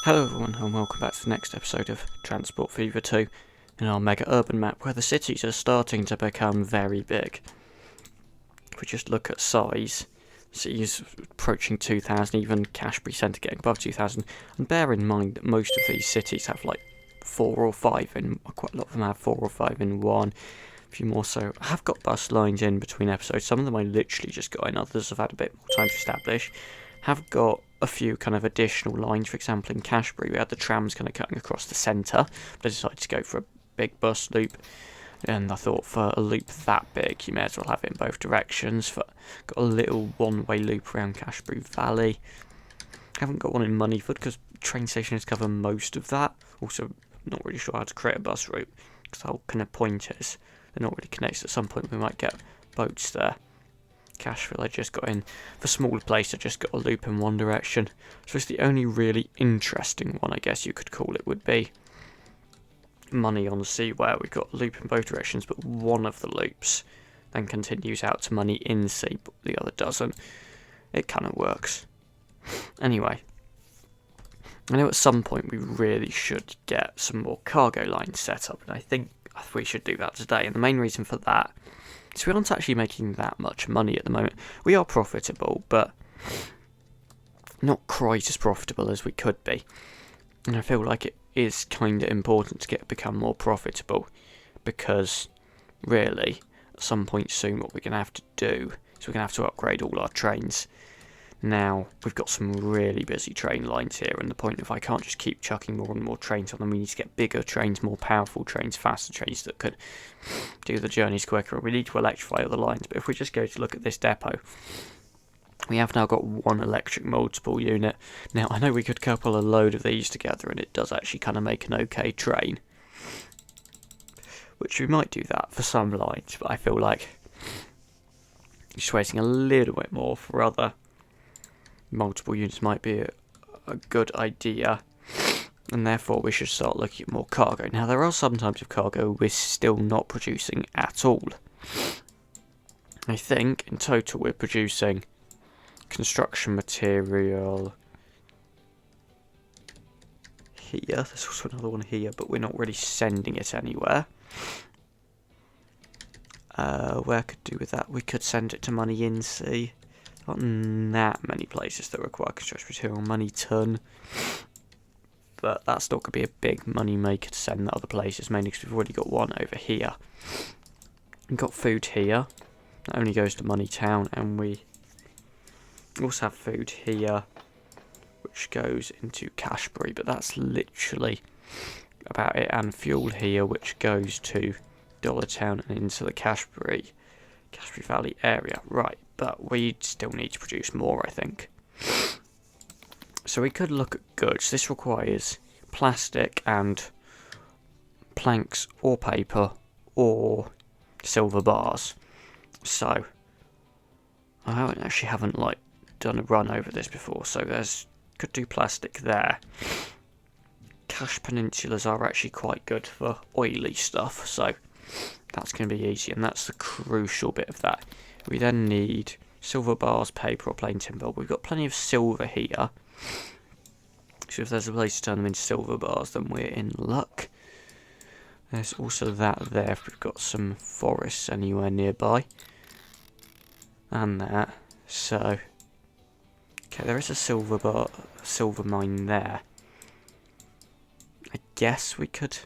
Hello everyone and welcome back to the next episode of Transport Fever 2 in our mega urban map where the cities are starting to become very big. If we just look at size, cities approaching 2,000, even Cashbury Centre getting above 2,000, and bear in mind that most of these cities have like 4 or 5 in, quite a lot of them have 4 or 5 in one. A few more so. I have got bus lines in between episodes, some of them I literally just got in, others have had a bit more time to establish. Have got a few kind of additional lines. For example, in Cashbury we had the trams kind of cutting across the centre, but I decided to go for a big bus loop, and I thought for a loop that big you may as well have it in both directions. Got a little one-way loop around Cashbury Valley. Haven't got one in Moneyford because train stations cover most of that. Also not really sure how to create a bus route because the whole kind of point is they're not really connected. At some point we might get boats there. Cashville I just got in. For smaller place I just got a loop in one direction. So it's the only really interesting one I guess you could call it would be Money on Sea, where we've got a loop in both directions but one of the loops then continues out to Money in Sea but the other doesn't. It kind of works. Anyway, I know at some point we really should get some more cargo lines set up, and I think we should do that today, and the main reason for that so we aren't actually making that much money at the moment. We are profitable, but not quite as profitable as we could be. And I feel like it is kind of important to become more profitable, because really, at some point soon, what we're going to have to do is we're going to have to upgrade all our trains. Now, we've got some really busy train lines here, and the point if I can't just keep chucking more and more trains on them, we need to get bigger trains, more powerful trains, faster trains that could do the journeys quicker. We need to electrify other lines, but if we just go to look at this depot, we have now got one electric multiple unit. Now, I know we could couple a load of these together, and it does actually kind of make an okay train, which we might do that for some lines, but I feel like just waiting a little bit more for other multiple units might be a good idea, and therefore we should start looking at more cargo. Now, there are some types of cargo we're still not producing at all. I think in total we're producing construction material here. There's also another one here, but we're not really sending it anywhere. Where could do with that? We could send it to Money in Sea. Not that many places that require construction material. Money ton. But that's not going to be a big money maker to send other places, mainly because we've already got one over here. We've got food here. That only goes to Money Town, and we also have food here, which goes into Cashbury, but that's literally about it. And fuel here, which goes to Dollar Town and into the Cashbury Valley area. Right, but we still need to produce more, I think. So we could look at goods. This requires plastic and planks or paper or silver bars. So I haven't like done a run over this before, so could do plastic there. Cash peninsulas are actually quite good for oily stuff, so that's going to be easy, and that's the crucial bit of that. We then need silver bars, paper, or plain timber. We've got plenty of silver here, so if there's a place to turn them into silver bars, then we're in luck. There's also that there if we've got some forests anywhere nearby, and that. So, okay, there is a silver mine there. I guess we could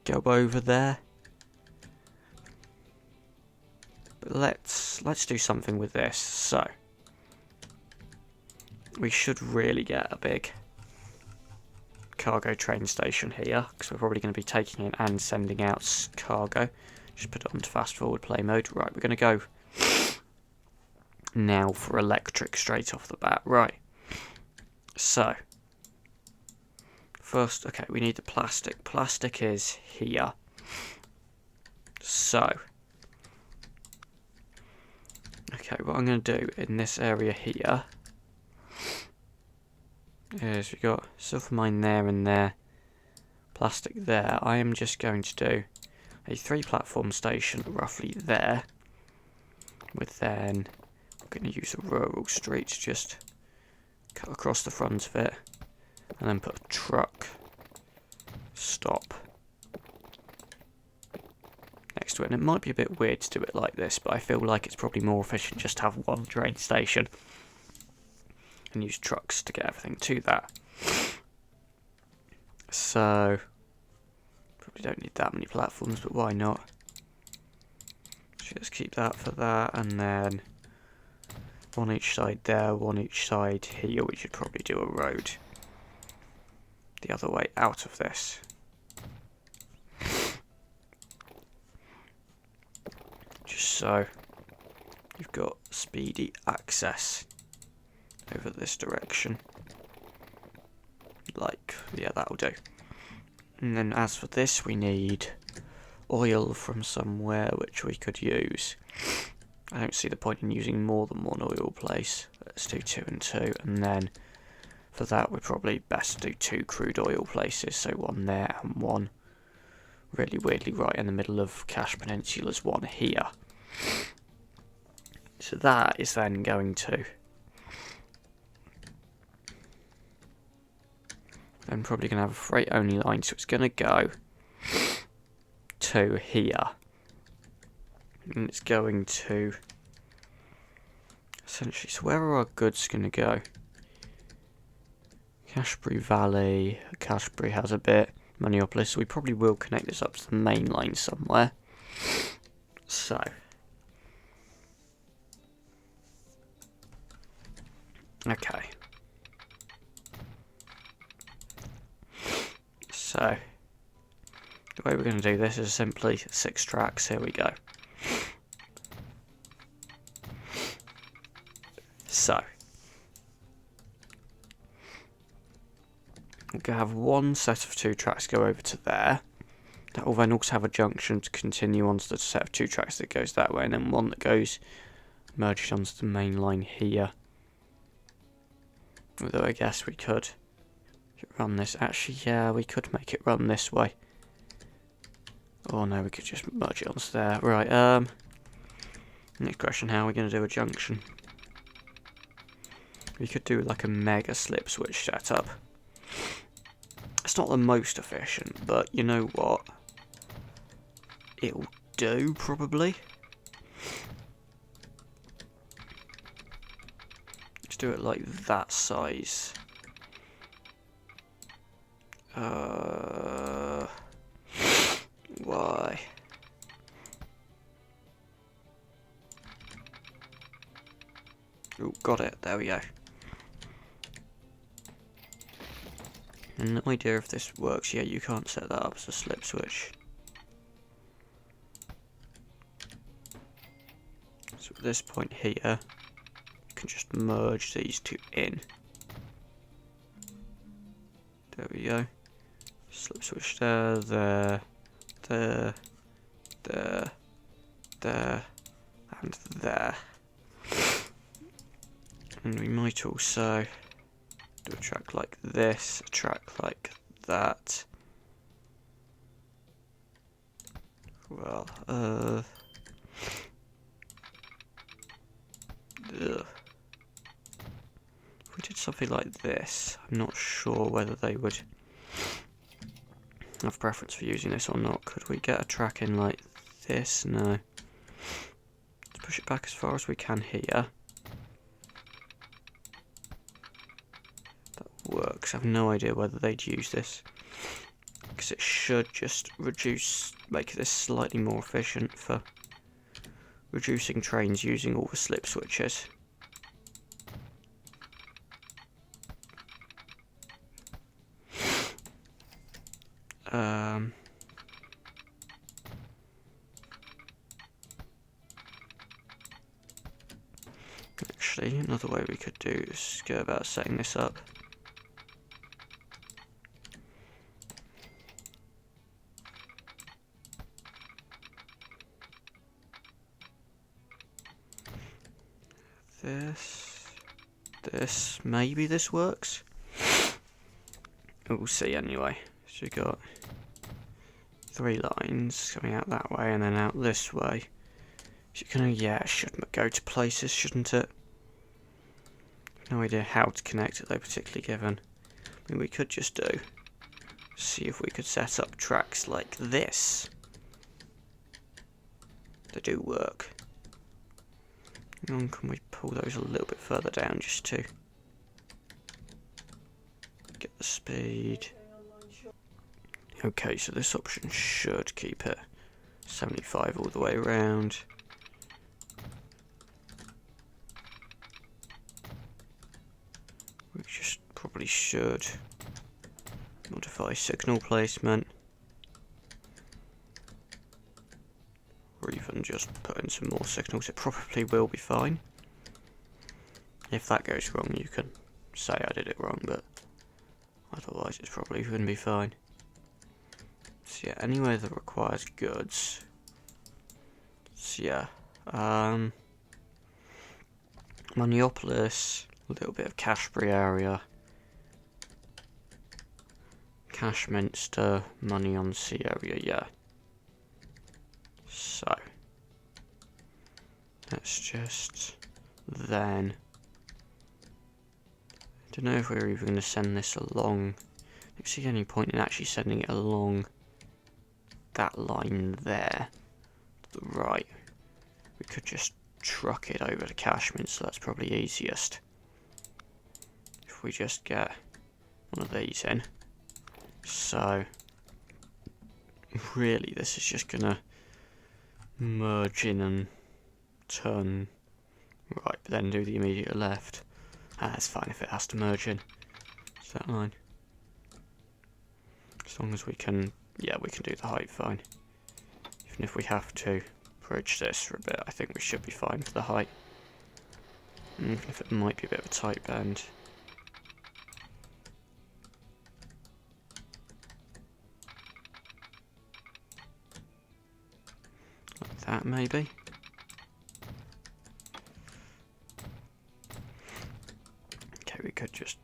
go over there. But let's do something with this. So we should really get a big cargo train station here, because we're probably going to be taking in and sending out cargo. Just put it onto fast forward play mode. Right, we're going to go now for electric straight off the bat. Right, so first, okay, we need the plastic. Plastic is here. So, okay, what I'm going to do in this area here is we've got silver mine there and there, plastic there. I am just going to do a 3-platform station roughly there, with then I'm going to use a rural street to just cut across the front of it, and then put a truck stop next to it. And it might be a bit weird to do it like this, but I feel like it's probably more efficient just to have one train station and use trucks to get everything to that. So probably don't need that many platforms, but why not? Just keep that for that, and then one each side there, one each side here. We should probably do a road the other way out of this. Just so you've got speedy access over this direction. Like, yeah, that'll do. And then as for this, we need oil from somewhere which we could use. I don't see the point in using more than one oil place. Let's do 2 and 2, and then for that we're probably best do 2 crude oil places, so one there and one really weirdly right in the middle of Cash Peninsula's one here. So that is then going to I'm probably going to have a freight only line, so it's going to go to here. And it's going to essentially, so where are our goods going to go? Cashbury Valley, Cashbury has a bit, Moniopolis, so we probably will connect this up to the main line somewhere. So okay. So the way we're going to do this is simply 6 tracks, here we go. So we're going to have one set of 2 tracks go over to there. That will then also have a junction to continue onto the set of 2 tracks that goes that way, and then one that goes merged onto the main line here. Although I guess we could run this. Actually, yeah, we could make it run this way. Oh no, we could just merge it onto there. Right, next question, how are we going to do a junction? We could do like a mega slip switch setup. It's not the most efficient, but you know what? It'll do, probably. Let's do it like that size. Why? Oh, got it. There we go. No idea if this works yet. You can't set that up as a slip switch. So at this point here, you can just merge these 2 in. There we go. Slip switch there, there, there, there, there, and there. And we might also do a track like this, a track like that. Well, if we did something like this, I'm not sure whether they would have preference for using this or not. Could we get a track in like this? No. Let's push it back as far as we can here. That works. I have no idea whether they'd use this, because it should just make this slightly more efficient for reducing trains using all the slip switches. Actually, another way we could do is go about setting this up. This, maybe this works. We'll see anyway. So you've got 3 lines coming out that way and then out this way. So it should go to places, shouldn't it? No idea how to connect it though, particularly given I mean, we could just do, see if we could set up tracks like this. They do work. And can we pull those a little bit further down just to get the speed? Okay, so this option should keep it 75 all the way around. We just probably should modify signal placement, or even just put in some more signals. It probably will be fine. If that goes wrong, you can say I did it wrong, but otherwise it's probably going to be fine. So yeah, anywhere that requires goods. So yeah, Moneopolis, a little bit of Cashbury area, Cashminster, Money on Sea area, yeah. So, let's just then, I don't know if we're even going to send this along. I don't see any point in actually sending it along that line there, to the right. We could just truck it over to Cashman, so that's probably easiest. If we just get one of these in. So, really this is just gonna merge in and turn right, but then do the immediate left. That's fine if it has to merge in. Is that line? As long as we can, yeah, we can do the height fine. Even if we have to bridge this for a bit, I think we should be fine for the height. Even if it might be a bit of a tight bend. Like that maybe. Okay, we could just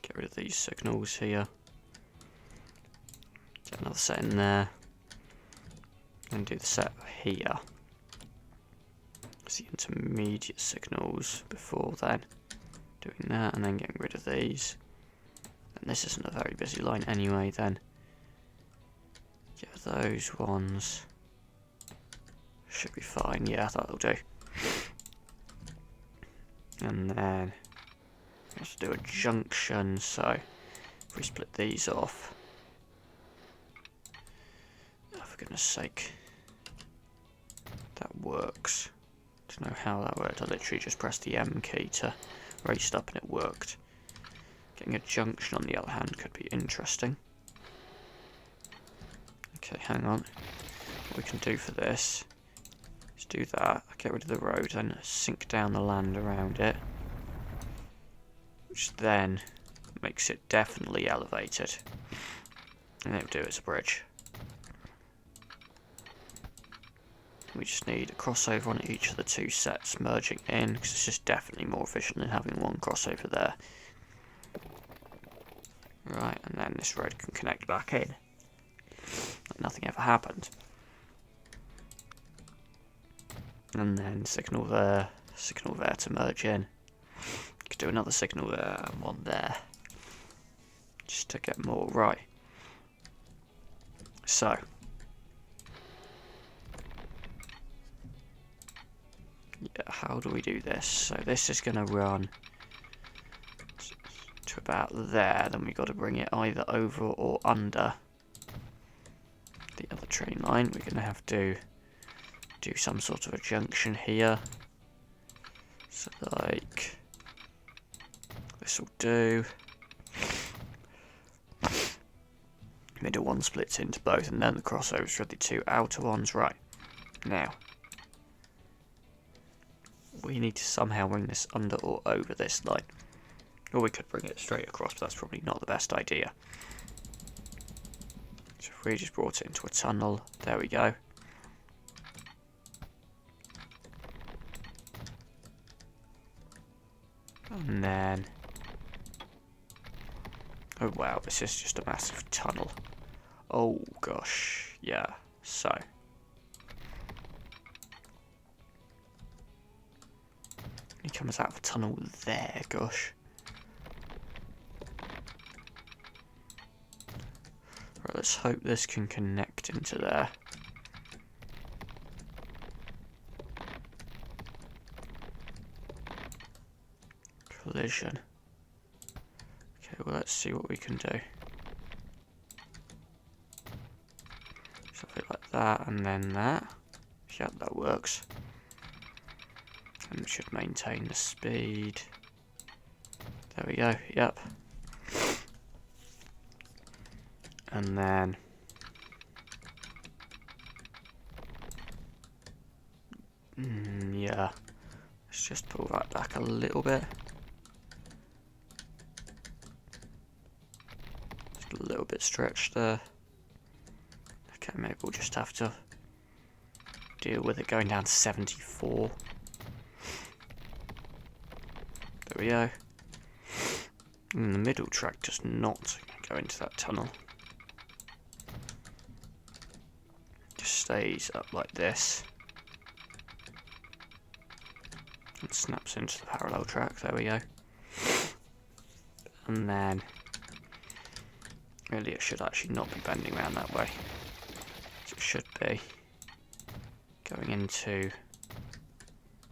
get rid of these signals here. Get another set in there. And do the set here. The intermediate signals before then. Doing that and then getting rid of these. And this isn't a very busy line anyway then. Get those ones. Should be fine, yeah, that'll do. And then let's do a junction, so if we split these off. Oh, for goodness sake. That works. Don't know how that worked. I literally just pressed the M key to race it up and it worked. Getting a junction on the other hand could be interesting. Okay, hang on. What we can do for this is do that, get rid of the road and sink down the land around it. Which then makes it definitely elevated. And it'll do as a bridge. We just need a crossover on each of the two sets merging in, because it's just definitely more efficient than having one crossover there. Right, and then this road can connect back in. Like nothing ever happened. And then signal there to merge in. Could do another signal there and one there. Just to get more right. So. Yeah, how do we do this? So this is going to run to about there. Then we've got to bring it either over or under the other train line. We're going to have to do some sort of a junction here. So like this will do. Middle one splits into both and then the crossovers for the two outer ones. Right, now we need to somehow bring this under or over this line. Or we could bring it straight across, but that's probably not the best idea. So if we just brought it into a tunnel, there we go. And then, oh wow, this is just a massive tunnel. Oh gosh, yeah, so. He comes out of a tunnel there, gosh. let's hope this can connect into there. Collision. Okay, well, let's see what we can do. Something like that, and then that. Yep, that works. And we should maintain the speed. There we go, yep. And then... yeah. Let's just pull that back a little bit. Just a little bit stretched there. Okay, maybe we'll just have to deal with it going down to 74. There we go. And the middle track does not go into that tunnel. Just stays up like this. And snaps into the parallel track, there we go. And then, really it should actually not be bending around that way. So it should be going into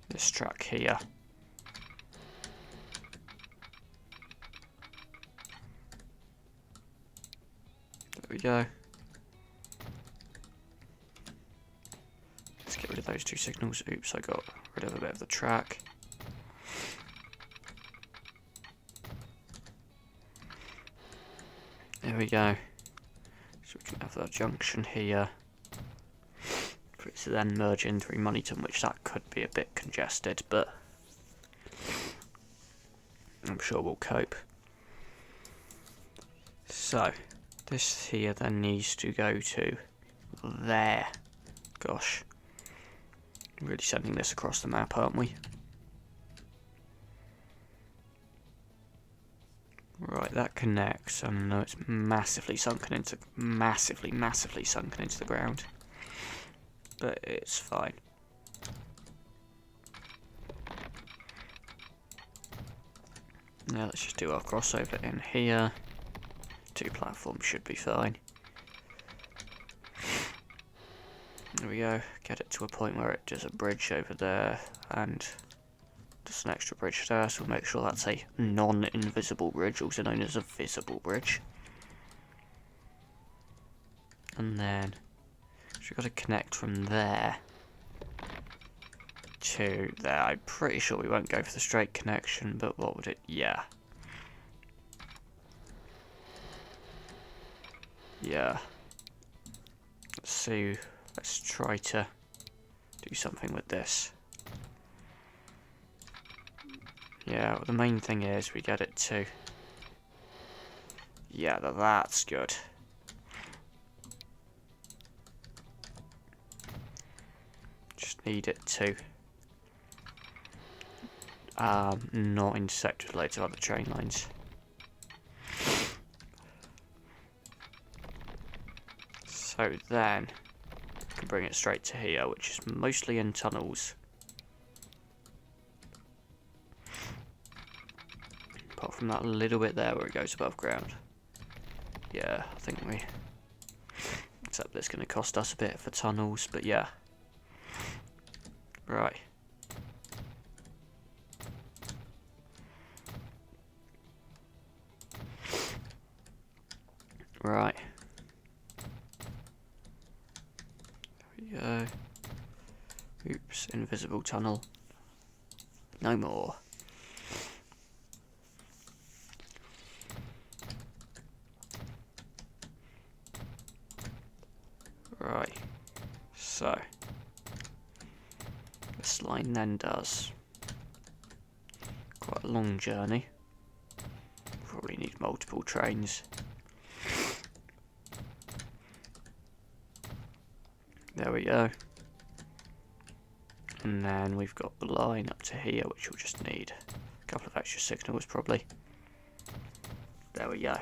this track here. There we go. Let's get rid of those two signals. Oops, I got rid of a bit of the track. There we go. So we can have that junction here. For it to then merge in through Moneyton, which that could be a bit congested, but I'm sure we'll cope. So, this here then needs to go to there. Gosh. Really sending this across the map, aren't we? Right, that connects. I know it's massively sunken into massively sunken into the ground. But it's fine. Now let's just do our crossover in here. 2 platforms should be fine. There we go. Get it to a point where it does a bridge over there and just an extra bridge there, so we'll make sure that's a non-invisible bridge, also known as a visible bridge. And then we've got to connect from there to there. I'm pretty sure we won't go for the straight connection, but what would it... yeah. Yeah. Let's see. Let's try to do something with this. Yeah, well, the main thing is we get it to... yeah, that's good. Just need it to not intersect with loads of other train lines. So then we can bring it straight to here, which is mostly in tunnels. Apart from that little bit there where it goes above ground. Yeah, I think we... except it's going to cost us a bit for tunnels, but yeah. Right. Right. There we go. Oops, invisible tunnel. No more. Right. So this line then does quite a long journey. Probably need multiple trains. There we go. And then we've got the line up to here, which will just need a couple of extra signals probably. There we go.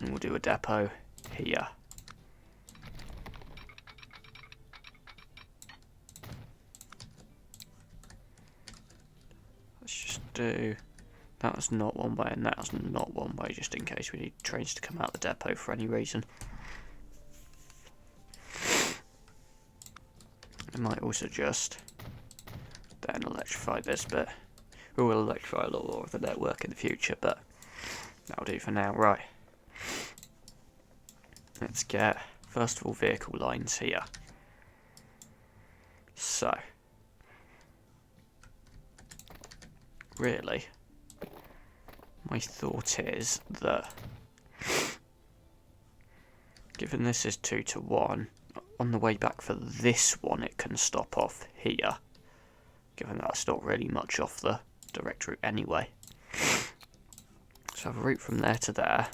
And we'll do a depot here. Let's just do That was not one way, and that was not one way, just in case we need trains to come out the depot for any reason. I might also just then electrify this bit. We will electrify a lot more of the network in the future, but that'll do for now. Right. Let's get, first of all, vehicle lines here. So, really, my thought is that, given this is 2 to 1, on the way back for this one it can stop off here, given that's not really much off the direct route anyway. So I have a route from there to there,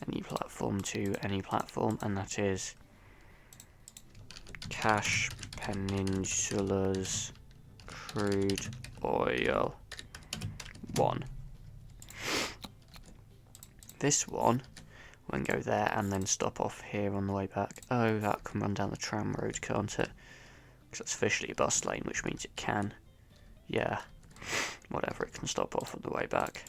any platform to any platform, and that is Cache Peninsula's crude oil 1. This one will then go there and then stop off here on the way back. Oh, that can run down the tram road, can't it? Because it's officially a bus lane, which means it can. Yeah, whatever, it can stop off on the way back.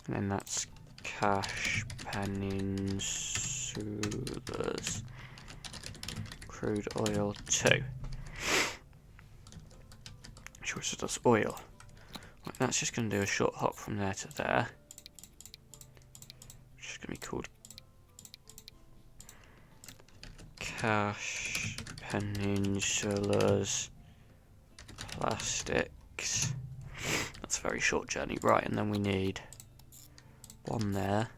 And then that's Cache Peninsula's crude oil 2. Which also does oil. Right, that's just going to do a short hop from there to there. Which is going to be called Cache Peninsula's plastics. That's a very short journey. Right, and then we need one there,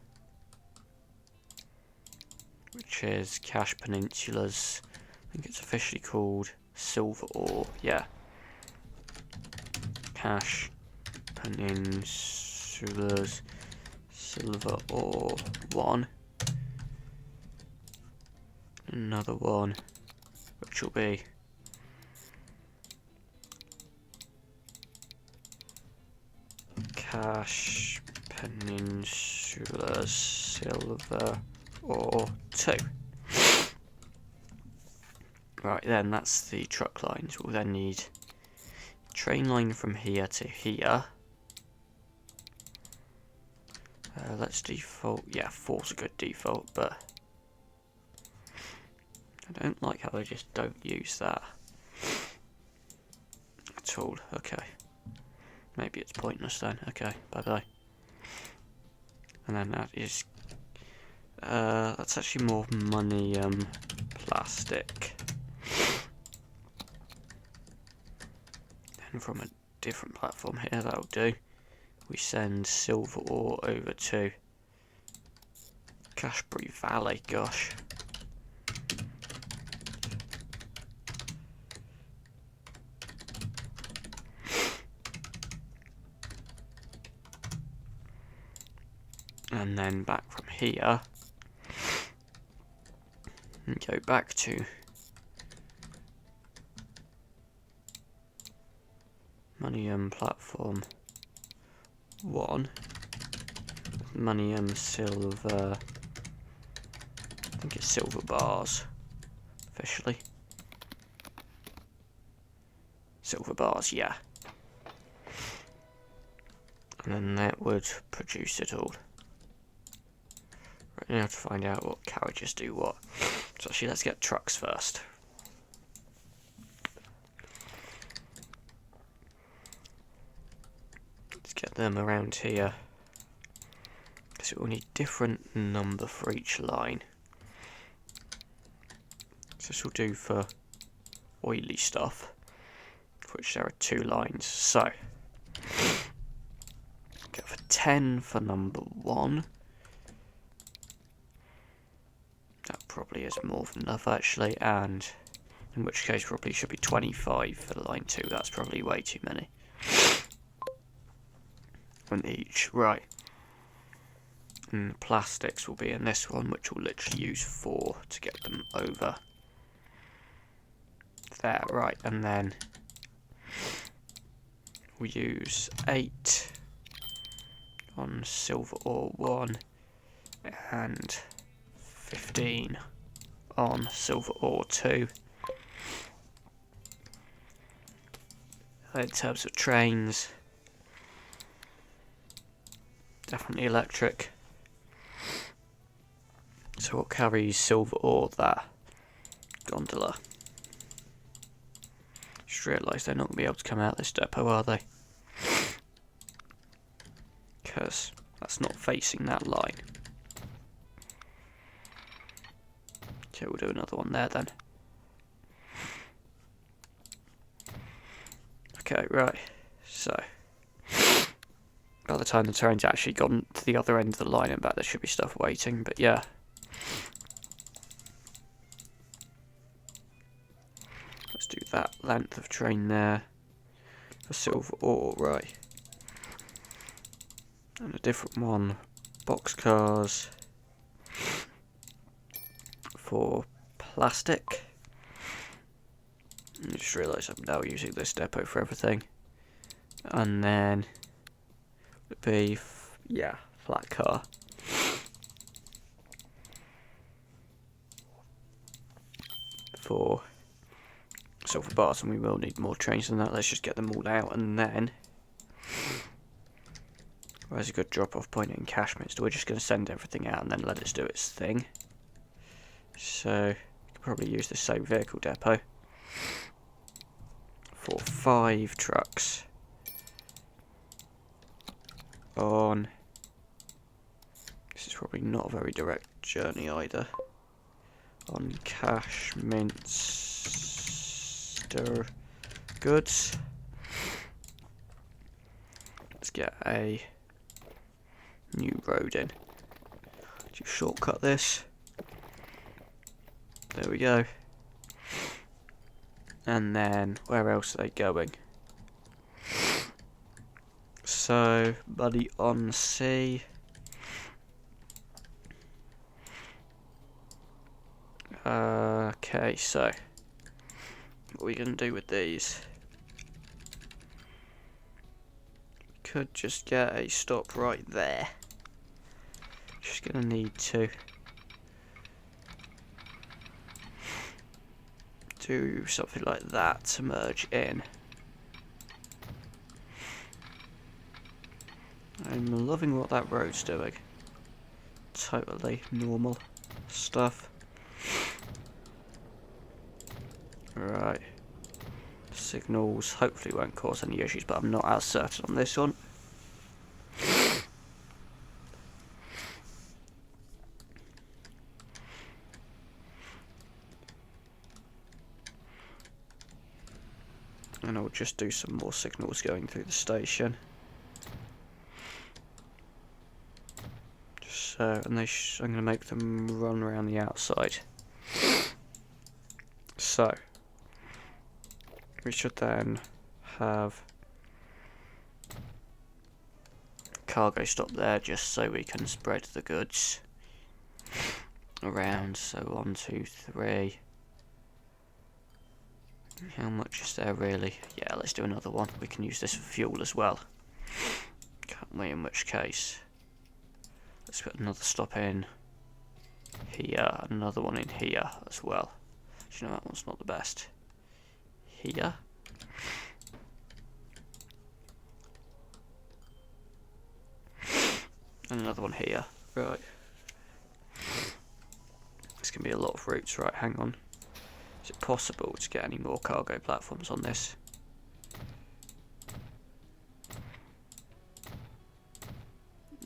which is Cache Peninsula's, I think it's officially called silver ore. Yeah. Cache Peninsula's silver ore 1. Another one, which will be Cache Peninsula's silver ore 2. Right, then that's the truck lines. We'll then need train line from here to here. Let's default, yeah, 4's a good default, but I don't like how they just don't use that at all. Okay, maybe it's pointless then. Okay, bye bye. And then that is, that's actually more money, plastic. Then from a different platform here, that'll do. We send silver ore over to Cashbury Valley, gosh. And then back from here, and go back to money platform 1, money silver, I think it's silver bars, officially. Silver bars, yeah. And then that would produce it all. Right, now to find out what carriages do what. So actually let's get trucks first. Let's get them around here. Because it will need different number for each line. So this will do for oily stuff, for which there are 2 lines. So go for 10 for number 1. That probably is more than enough actually, and in which case probably should be 25 for line 2. That's probably way too many. On each, right. And the plastics will be in this one, which will literally use 4 to get them over there, right, and then we'll use 8 on silver ore 1 and 15 on silver ore 2. In terms of trains, definitely electric. So what carries silver ore? That gondola. Just realised they're not going to be able to come out this depot, are they? Because that's not facing that line. Okay, we'll do another one there then. Okay, right. So, by the time the train's actually gone to the other end of the line and back, there should be stuff waiting, but yeah. Let's do that length of train there for silver ore, right. And a different one, boxcars for plastic. I just realised I'm now using this depot for everything. And then it'd be, yeah, flat car. For silver bars, and we will need more trains than that. Let's just get them all out, and then where's a good drop-off point in Cashminster? We're just going to send everything out and then let it do its thing. So we could probably use the same vehicle depot for 5 trucks on. This is probably not a very direct journey either. On Cashminster goods. Let's get a new road in. Just shortcut this. There we go. And then where else are they going? So money on sea. Okay, so what are we going to do with these? We could just get a stop right there. Just going to need to do something like that to merge in. I'm loving what that road's doing. Totally normal stuff. Right. Signals hopefully won't cause any issues, but I'm not as certain on this one. And I'll just do some more signals going through the station. So, and I'm going to make them run around the outside. So, we should then have cargo stop there just so we can spread the goods around. So 1, 2, 3. How much is there really? Yeah, let's do another one. We can use this for fuel as well. Can't we? In which case, let's put another stop in here, and another one in here as well. Do you know that one's not the best? Here. And another one here. Right. This can be a lot of routes. Right, hang on. Is it possible to get any more cargo platforms on this?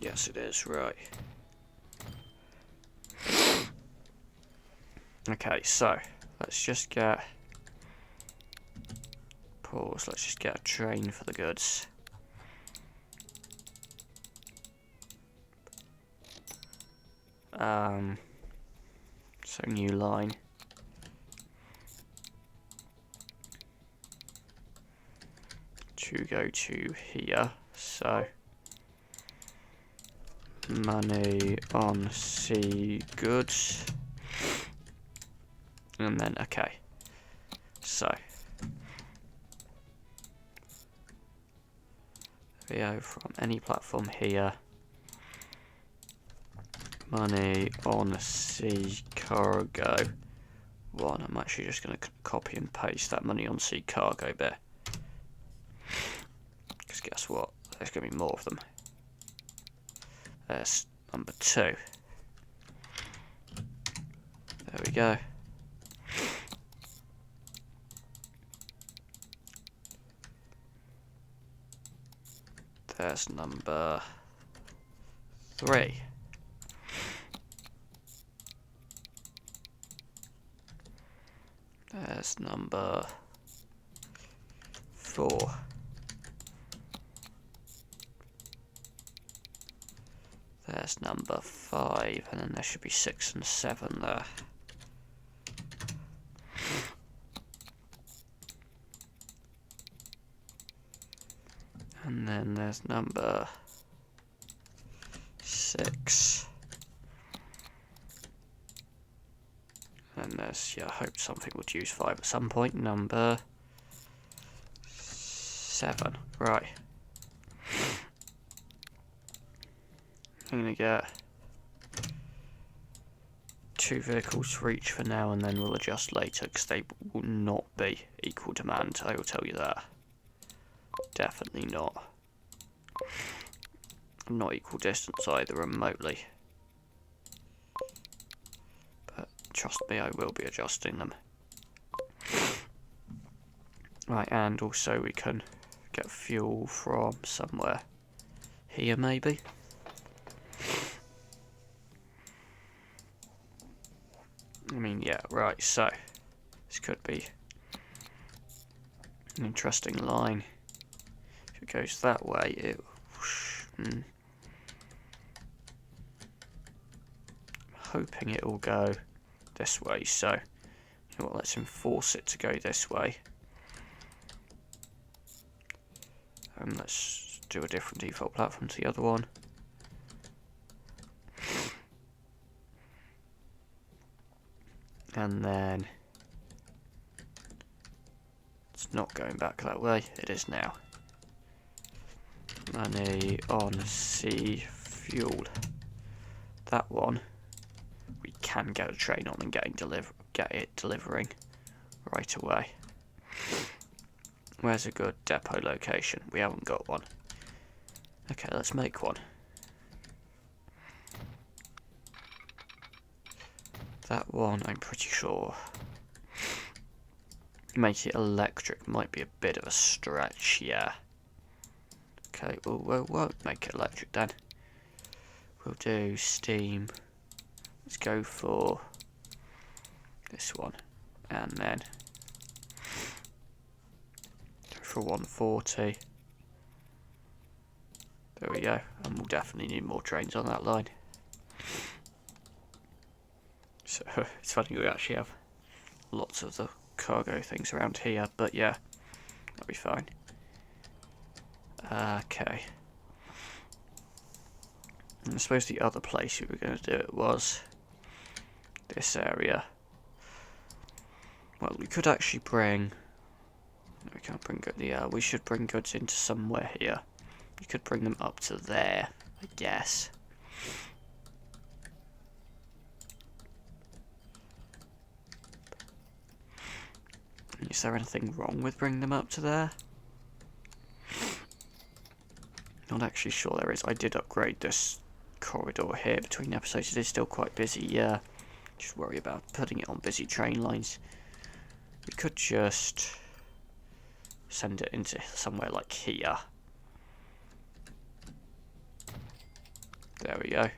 Yes, it is. Right. Okay, so let's just get pause. Let's just get a train for the goods. So new line. To go to here. So money on sea goods. And then, okay, so we go from any platform here, money on sea cargo 1. I'm actually just going to copy and paste that money on sea cargo bit. guess what? There's going to be more of them. There's number 2. There we go. There's number 3. There's number 4. There's number 5, and then there should be 6 and 7 there. And then there's number 6. And there's, yeah, I hope something would use 5 at some point. Number 7. Right. I'm going to get 2 vehicles for each for now, and then we'll adjust later, because they will not be equal demand, I will tell you that. Definitely not. Not equal distance either, remotely. But trust me, I will be adjusting them. Right, and also we can get fuel from somewhere. Here, maybe? I mean, yeah, right, so this could be an interesting line. If it goes that way, it... I'm hoping it will go this way, so you know what, let's enforce it to go this way. And let's do a different default platform to the other one. And then it's not going back that way, it is now. Money on sea fuel. That one we can get a train on and get it delivering right away. Where's a good depot location? We haven't got one. Okay, let's make one. That one, I'm pretty sure. Make it electric might be a bit of a stretch, yeah. Okay, well, we won't make it electric then. We'll do steam. Let's go for this one. And then go for 140. There we go. And we'll definitely need more trains on that line. So, it's funny we actually have lots of the cargo things around here, but yeah, that'll be fine. Okay. And I suppose the other place we were going to do it was this area. Well, we could actually bring... No, we can't bring goods. Yeah, we should bring goods into somewhere here. We could bring them up to there, I guess. Is there anything wrong with bringing them up to there? Not actually sure there is. I did upgrade this corridor here between episodes. It is still quite busy, yeah. Just worry about putting it on busy train lines. We could just send it into somewhere like here. There we go.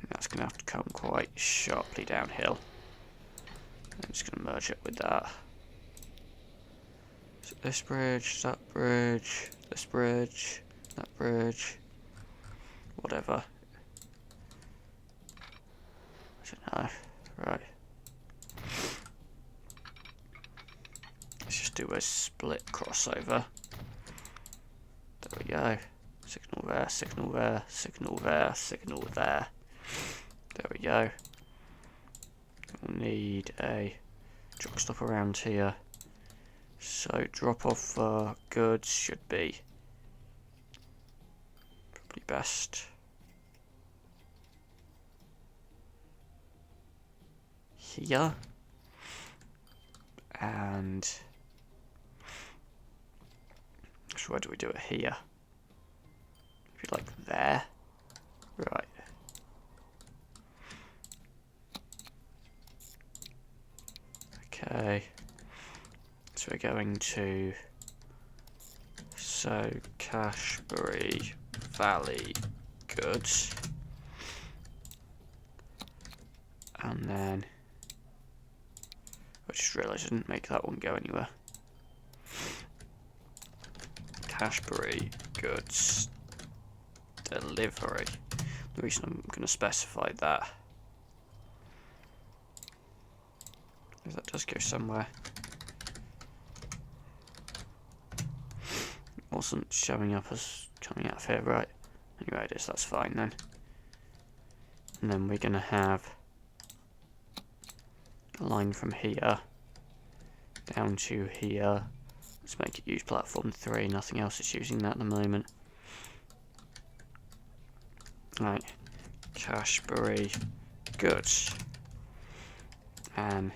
That's going to have to come quite sharply downhill. I'm just going to merge it with that. So this bridge, that bridge, this bridge, that bridge, whatever. I don't know. Right. Let's just do a split crossover. There we go. Signal there, signal there, signal there, signal there. There we go. We'll need a truck stop around here. So drop off for goods should be probably best here. And so where do we do it here? Maybe like there. Right. Okay. So we're going to Cashbury Valley goods. And then I just realised I didn't make that one go anywhere. Cashbury goods delivery. The reason I'm going to specify that is that does go somewhere. It wasn't showing up as coming out of here, right? Anyway, it is, that's fine then. And then we're going to have a line from here down to here. Let's make it use platform 3, nothing else is using that at the moment. Right, Cashbury goods. And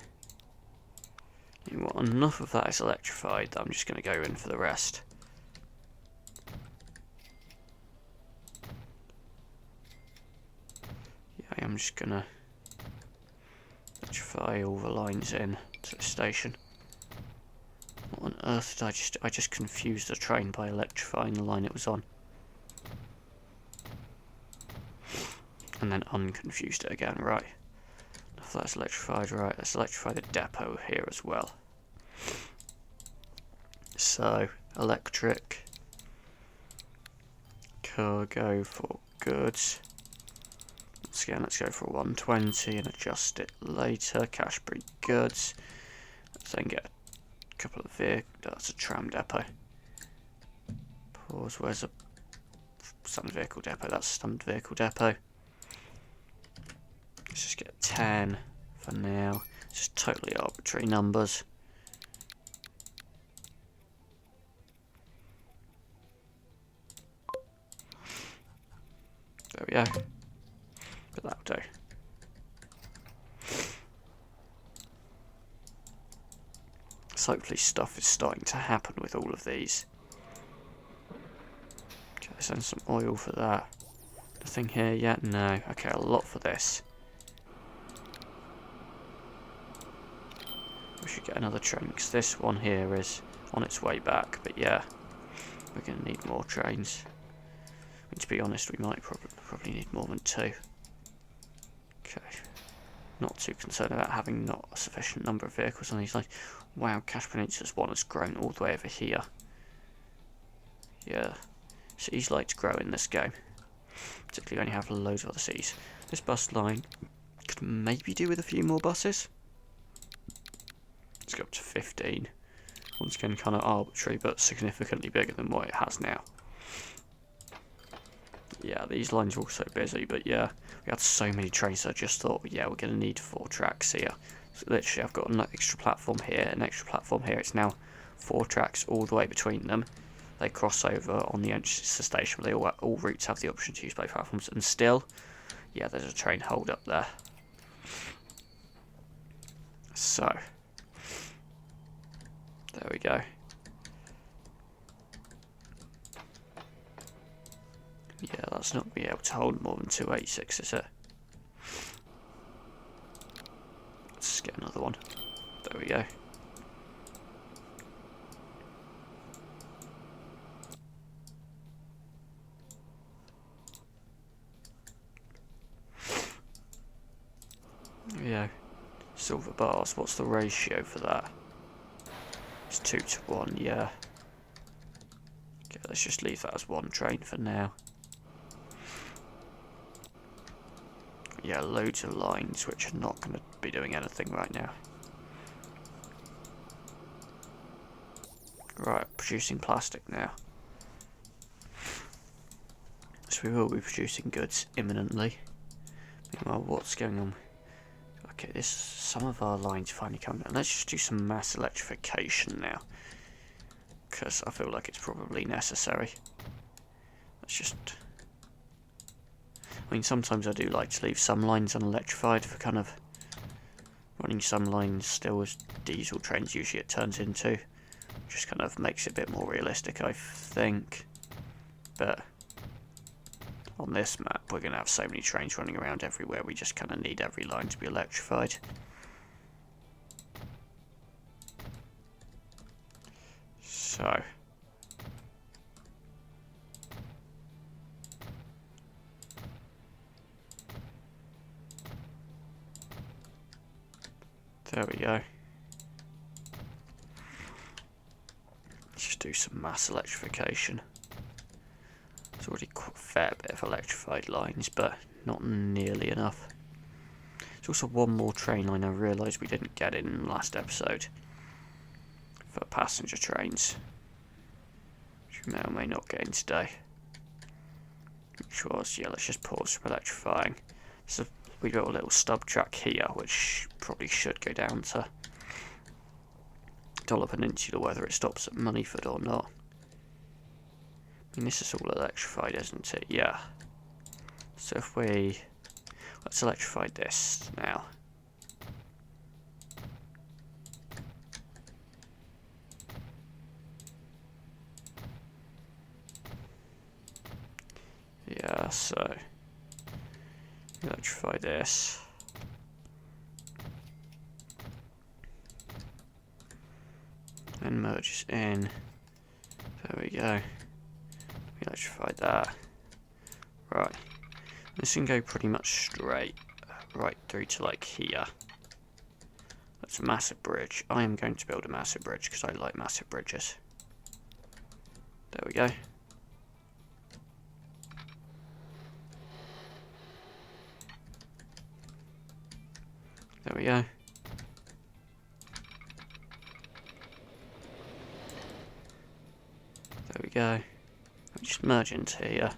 you know what, enough of that is electrified that I'm just going to go in for the rest. Yeah, I am just going to electrify all the lines in to the station. What on earth did I just confused the train by electrifying the line it was on. And then unconfused it again, right. If that's electrified, right, let's electrify the depot here as well. So, electric, cargo for goods. Let's go for 120 and adjust it later. Cashbury goods. Let's then get a couple of vehicles. That's a tram depot. Pause, where's a standard vehicle depot? That's a standard vehicle depot. Let's just get 10 for now. It's just totally arbitrary numbers. There we go. But that'll do. So hopefully stuff is starting to happen with all of these. Okay, let's send some oil for that. Nothing here yet? No. Okay, a lot for this. We should get another train, because this one here is on its way back. But yeah, we're going to need more trains. I mean, to be honest, we might probably need more than 2. Okay. Not too concerned about having not a sufficient number of vehicles on these lines. Wow, Cash Peninsula's one has grown all the way over here. Yeah, cities like to grow in this game. Particularly when you have loads of other cities. This bus line could maybe do with a few more buses. Let's go up to 15. Once again, kind of arbitrary, but significantly bigger than what it has now. Yeah, these lines are also busy, but yeah, we had so many trains, I just thought, yeah, we're going to need 4 tracks here. So literally, I've got an extra platform here, an extra platform here. It's now 4 tracks all the way between them. They cross over on the entrance to the station, but all routes have the option to use both platforms. And still, yeah, there's a train hold up there. So, there we go. Yeah, that's not going to be able to hold more than 286, is it? Let's get another one. There we go. There we go. Silver bars, what's the ratio for that? It's 2 to 1, yeah. Okay, let's just leave that as 1 train for now. Yeah, loads of lines which are not going to be doing anything right now. Right, producing plastic now. So we will be producing goods imminently. Meanwhile, what's going on? Okay, some of our lines finally coming down. Let's just do some mass electrification now. Because I feel like it's probably necessary. Let's just... I mean, sometimes I do like to leave some lines unelectrified for kind of running some lines still as diesel trains usually it turns into. Just kind of makes it a bit more realistic, I think. But on this map, we're going to have so many trains running around everywhere, we just kind of need every line to be electrified. So... there we go. Just do some mass electrification. There's already quite a fair bit of electrified lines, but not nearly enough. There's also one more train line I realised we didn't get in the last episode for passenger trains, which we may or may not get in today. Which was, yeah, let's just pause from electrifying. So we got a little stub track here, which probably should go down to Dollar Peninsula, whether it stops at Moneyford or not. I mean, this is all electrified, isn't it? Yeah. So if we... let's electrify this now. Yeah, so... electrify this. And merges in. There we go. Electrify that. Right. This can go pretty much straight right through to like here. That's a massive bridge. I am going to build a massive bridge because I like massive bridges. There we go. There we go. There we go. Just merge into here.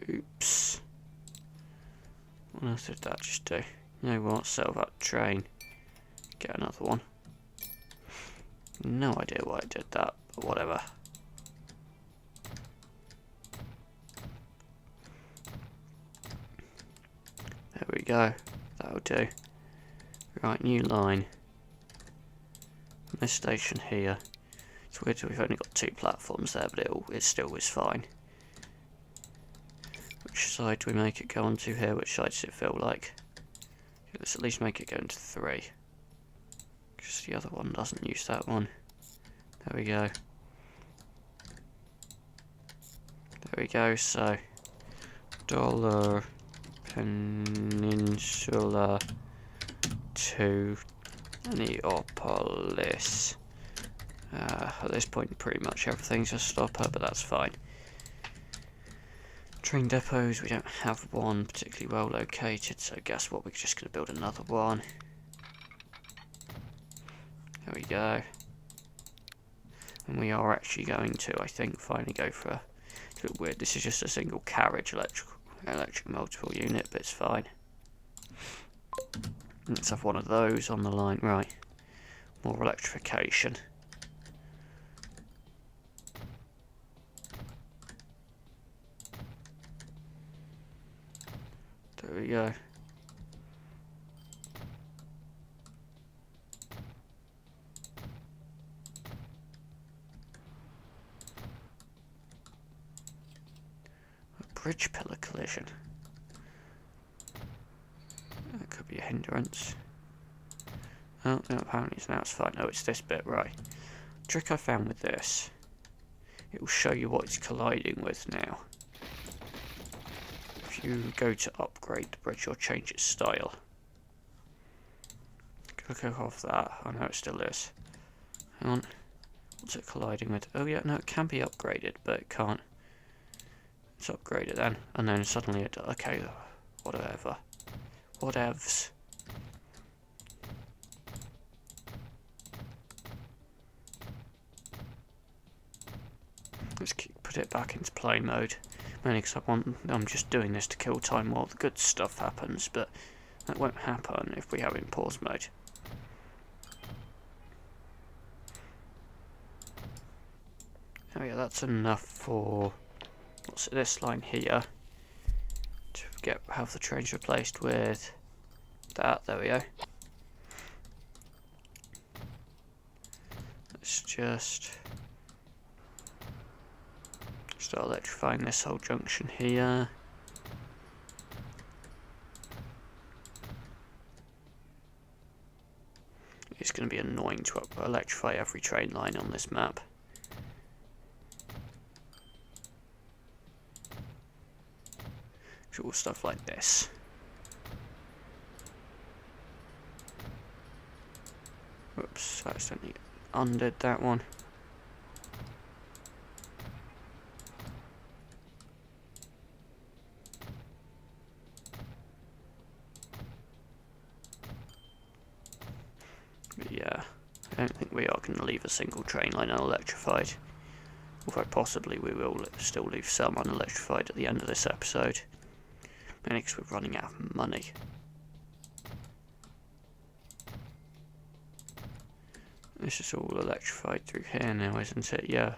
Oops. What else did that just do? You know what? Sell that train. Get another one. No idea why I did that, but whatever. There we go. That'll do. Right, new line. This station here. It's weird we've only got 2 platforms there, but it still is fine. Which side do we make it go onto here? Which side does it feel like? Let's at least make it go into 3. Because the other one doesn't use that one. There we go. There we go, so... Dollar Peninsula to Neapolis. At this point, pretty much everything's a stopper, but that's fine. Train depots, we don't have one particularly well located, so guess what? We're just going to build another one. There we go. And we are actually going to, I think, finally go for a... it's a bit weird. This is just a single carriage electric multiple unit, but it's fine. Let's have one of those on the line. Right. More electrification. There we go. A bridge pillar collision. That could be a hindrance. Oh, no, apparently now it's fine. Oh, it's this bit, right. Trick I found with this. It will show you what it's colliding with now. If you go to upgrade the bridge or change its style. Click off that. Oh no, it still is. Hang on. What's it colliding with? Oh yeah, no, it can be upgraded, but it can't. Let's upgrade it then. And then suddenly it... okay, whatever. Whatevs. Let's put it back into play mode. Mainly because I'm just doing this to kill time while the good stuff happens, but that won't happen if we have it in pause mode. Oh yeah, that's enough for... what's this line here? have the trains replaced with that. There we go. Let's just start electrifying this whole junction here. It's going to be annoying to electrify every train line on this map. All stuff like this. Whoops, I accidentally undid that one. But yeah, I don't think we are going to leave a single train line unelectrified. Although possibly we will still leave some unelectrified at the end of this episode. Mainly because we're running out of money. This is all electrified through here now, isn't it? Yeah.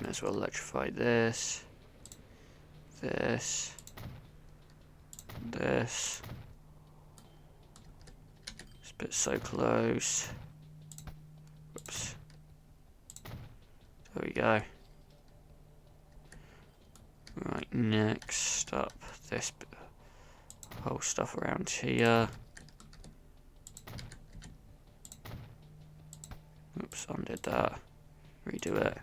May as well electrify this. This. This. This bit's so close. Whoops. There we go. Right, next up, this whole stuff around here. Oops, undid that. Redo it.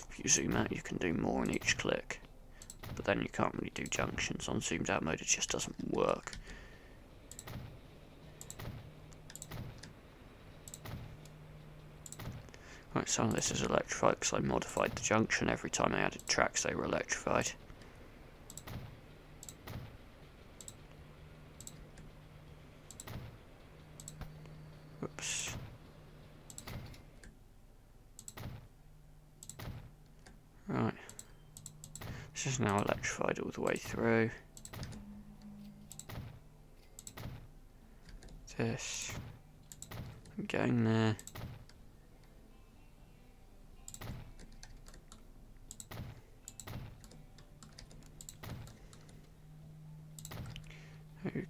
If you zoom out, you can do more in each click. But then you can't really do junctions. On zoomed out mode, it just doesn't work. Right, some of this is electrified because I modified the junction every time I added tracks, they were electrified. Whoops. Right. This is now electrified all the way through. This. I'm going there.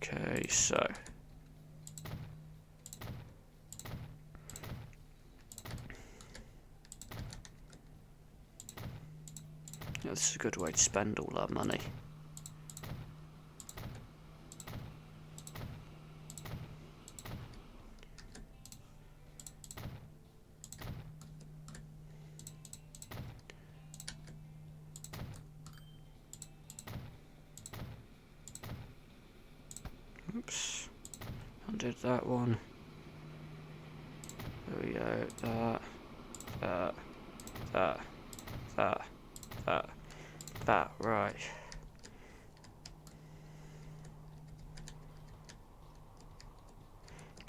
Okay, so yeah, this is a good way to spend all our money. Oops, undid that one. There we go, that, right.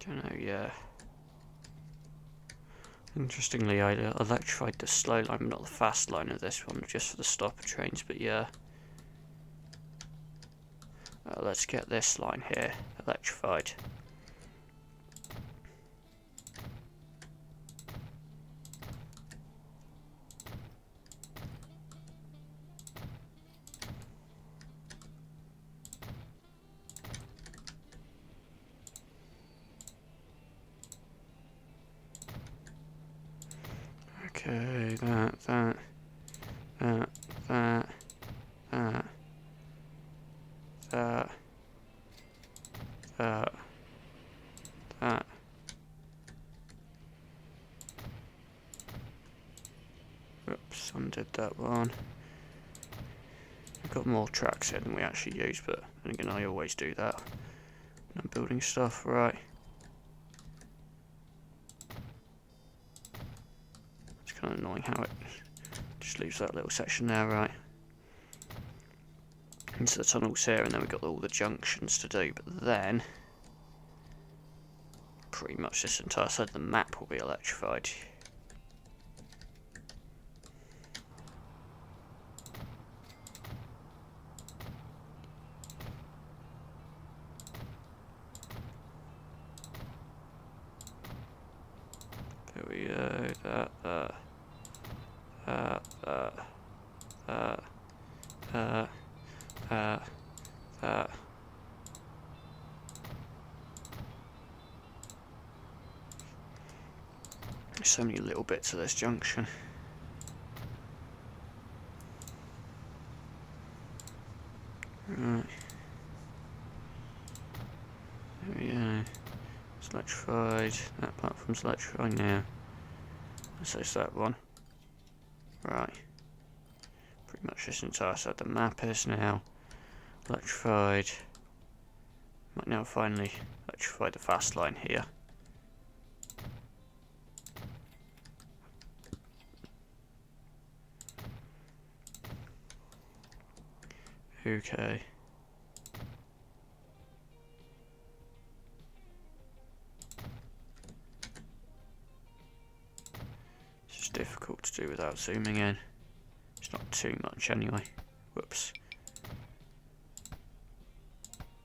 Don't know, yeah. Interestingly, I electrified the slow line, but not the fast line of this one, just for the stopper trains, but yeah. Let's get this line here electrified. Okay, that. Oops, undid that one. We've got more tracks here than we actually use, but then again, I always do that when I'm building stuff, right? It's kind of annoying how it just leaves that little section there, right? Into the tunnels here, and then we've got all the junctions to do, but then pretty much this entire side of the map will be electrified. so many little bits of this junction. Right. There we go. It's electrified. That platform's electrified now. So it's that one. Right. Pretty much this entire side of the map is now electrified. Might now finally electrify the fast line here. Okay. It's just difficult to do without zooming in. It's not too much anyway. Whoops.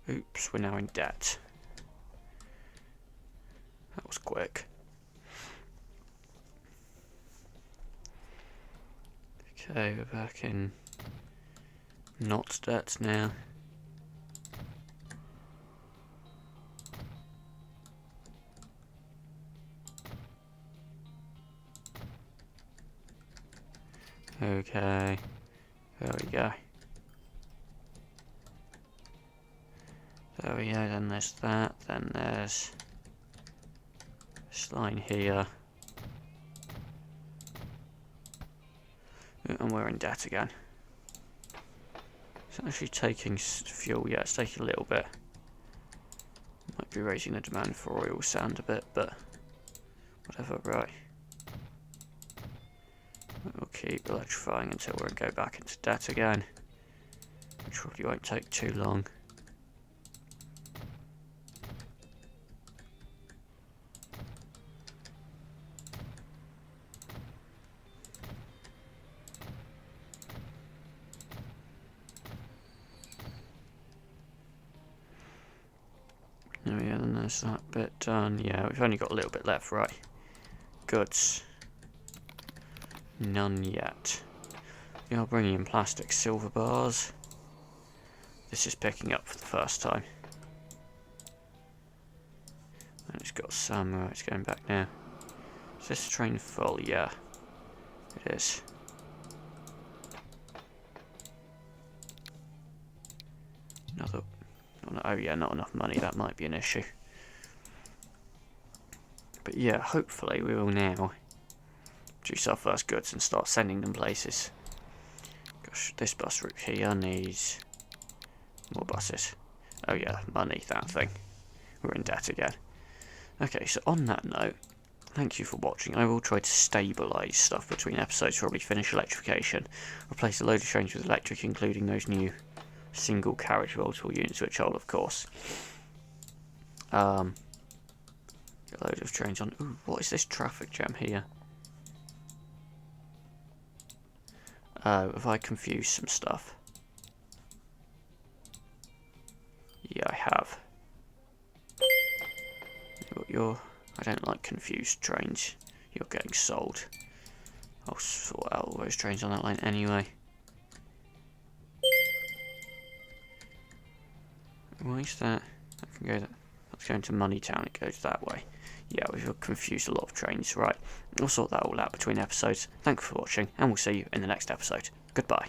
Oops, we're now in debt. That was quick. Okay, we're back in not debt now. Okay, there we go. There we go, then there's that, then there's this line here. And we're in debt again. It's actually taking fuel, yeah, it's taking a little bit. Might be raising the demand for oil sand a bit, but whatever, right. We'll keep electrifying until we go back into debt again, which probably won't take too long. Oh yeah, then there's that bit done. Yeah, we've only got a little bit left, right. Goods. None yet. We are bringing in plastic silver bars. This is picking up for the first time. And it's got some, right, it's going back now. Is this train full? Yeah, it is. Another... Oh yeah, not enough money, that might be an issue. But yeah, hopefully we will now produce our first goods and start sending them places. Gosh, this bus route here needs more buses. Oh yeah, money, that thing. We're in debt again. Okay, so on that note, thank you for watching. I will try to stabilise stuff between episodes, probably finish electrification, replace a load of trains with electric, including those new single carriage multiple units, which I'll of course get a load of trains on. Ooh, what is this traffic jam here? Have I confused some stuff? Yeah, I have. I don't like confused trains. You're getting sold. I'll sort out all those trains on that line anyway. Why is that? That can go. That's going to Moneytown. It goes that way. Yeah, we've confused a lot of trains. Right, we'll sort that all out between episodes. Thanks for watching, and we'll see you in the next episode. Goodbye.